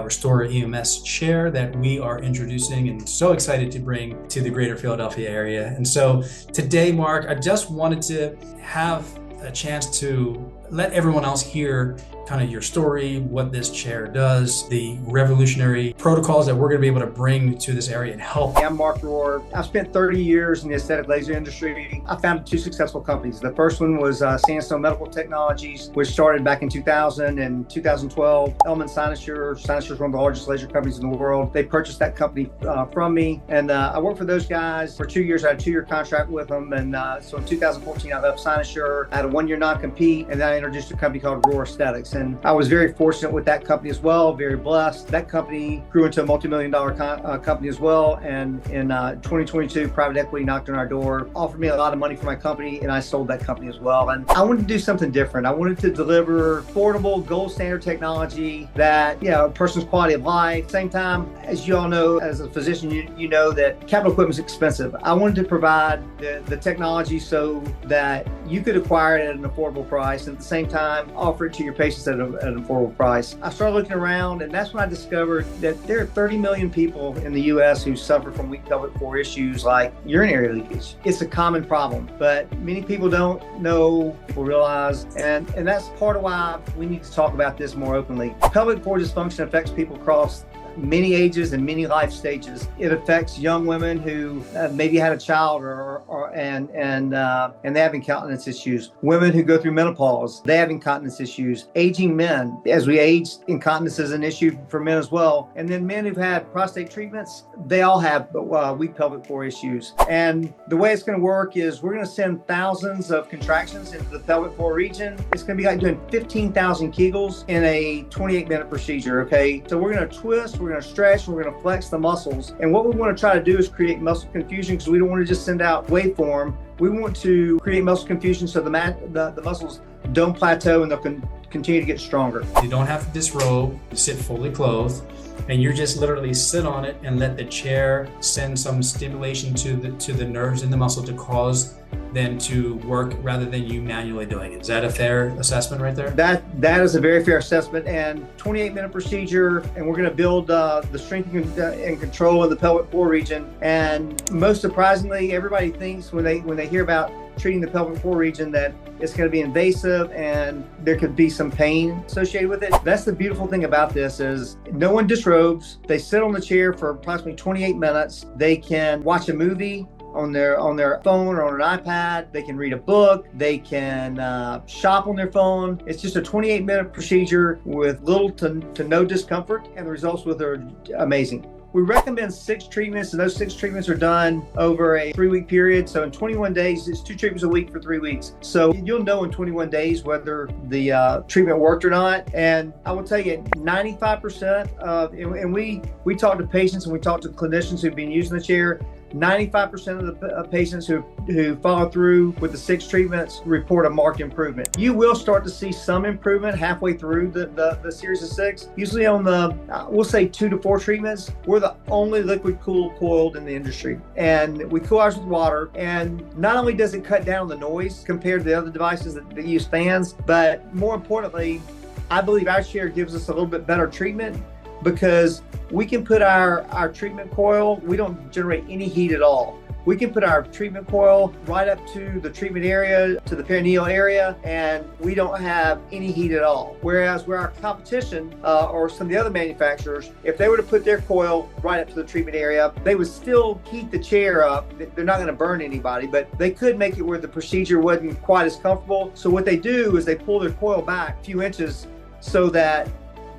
Restore EMS chair that we are introducing and so excited to bring to the greater Philadelphia area. And so today, Mark, I just wanted to have a chance to let everyone else hear kind of your story, what this chair does, the revolutionary protocols that we're going to be able to bring to this area and help. I'm Mark Rohr. I've spent 30 years in the aesthetic laser industry. I founded two successful companies. The first one was Sandstone Medical Technologies, which started back in 2000 and 2012. Elman Cynosure. Cynosure is one of the largest laser companies in the world. They purchased that company from me, and I worked for those guys for 2 years. I had a 2-year contract with them, and so in 2014, I left Cynosure. I had a 1-year non-compete, and then I introduced a company called Rohr Aesthetics. And I was very fortunate with that company as well, very blessed. That company grew into a multi-million-dollar company as well. And in 2022, private equity knocked on our door, offered me a lot of money for my company, and I sold that company as well. And I wanted to do something different. I wanted to deliver affordable, gold standard technology that, a person's quality of life. Same time, as you all know, as a physician, you know that capital equipment is expensive. I wanted to provide the technology so that you could acquire it at an affordable price, and at the same time, offer it to your patients at an affordable price. I started looking around, and that's when I discovered that there are 30 million people in the U.S. who suffer from weak pelvic floor issues like urinary leakage. It's a common problem, but many people don't know, people realize, and that's part of why we need to talk about this more openly. Pelvic floor dysfunction affects people across many ages and many life stages. It affects young women who maybe had a child and they have incontinence issues. Women who go through menopause, they have incontinence issues. Aging men, as we age, incontinence is an issue for men as well. And then men who've had prostate treatments, they all have weak pelvic floor issues. And the way it's going to work is we're going to send thousands of contractions into the pelvic floor region. It's going to be like doing 15,000 Kegels in a 28-minute procedure, okay? So we're going to twist, we're going to stretch, we're going to flex the muscles. And what we want to try to do is create muscle confusion, because we don't want to just send out waveform. We want to create muscle confusion so the muscles don't plateau and they'll continue to get stronger. You don't have to disrobe, you sit fully clothed, and you just literally sit on it and let the chair send some stimulation to the nerves in the muscle to cause them to work rather than you manually doing it. Is that a fair assessment right there? That is a very fair assessment, and 28-minute procedure, and we're going to build the strength and control in the pelvic floor region. And most surprisingly, everybody thinks when they hear about treating the pelvic floor region that it's going to be invasive and there could be some pain associated with it. That's the beautiful thing about this is no one disrobes. They sit on the chair for approximately 28 minutes. They can watch a movie on their phone or on an iPad. They can read a book. They can shop on their phone. It's just a 28-minute procedure with little to no discomfort, and the results with it are amazing. We recommend 6 treatments, and those 6 treatments are done over a 3-week period. So in 21 days, it's 2 treatments a week for 3 weeks. So you'll know in 21 days whether the treatment worked or not. And I will tell you, 95% of, and we talk to patients and we talk to clinicians who've been using the chair, 95% of the patients who follow through with the 6 treatments report a marked improvement. You will start to see some improvement halfway through the series of 6. Usually on the, we'll say 2 to 4 treatments, we're the only liquid coiled in the industry. And we cool ours with water. And not only does it cut down the noise compared to the other devices that use fans, but more importantly, I believe our chair gives us a little bit better treatment, because we can put our treatment coil, we don't generate any heat at all. We can put our treatment coil right up to the treatment area, to the perineal area, and we don't have any heat at all. Whereas where our competition or some of the other manufacturers, if they were to put their coil right up to the treatment area, they would still heat the chair up. They're not going to burn anybody, but they could make it where the procedure wasn't quite as comfortable. So what they do is they pull their coil back a few inches so that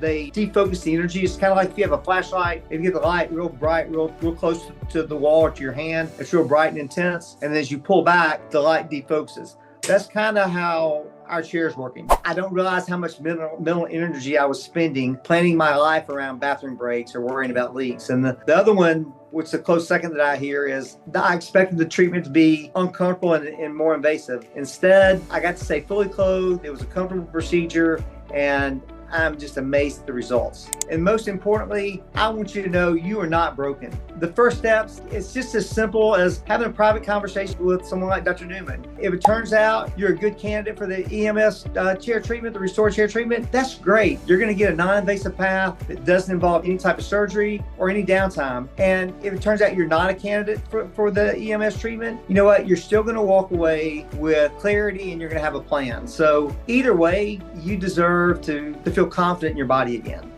they defocus the energy. It's kind of like if you have a flashlight, if you get the light real bright, real close to the wall or to your hand, it's real bright and intense. And as you pull back, the light defocuses. That's kind of how our chair is working. I don't realize how much mental energy I was spending planning my life around bathroom breaks or worrying about leaks. And the other one, which is a close second that I hear, is I expected the treatment to be uncomfortable and more invasive. Instead, I got to stay fully clothed. It was a comfortable procedure, and I'm just amazed at the results. And most importantly, I want you to know you are not broken. The first steps, it's just as simple as having a private conversation with someone like Dr. Newman. If it turns out you're a good candidate for the EMS chair treatment, the Restore chair treatment, that's great. You're going to get a non-invasive path that doesn't involve any type of surgery or any downtime. And if it turns out you're not a candidate for the EMS treatment, you know what? You're still going to walk away with clarity and you're going to have a plan. So either way, you deserve to feel confident in your body again.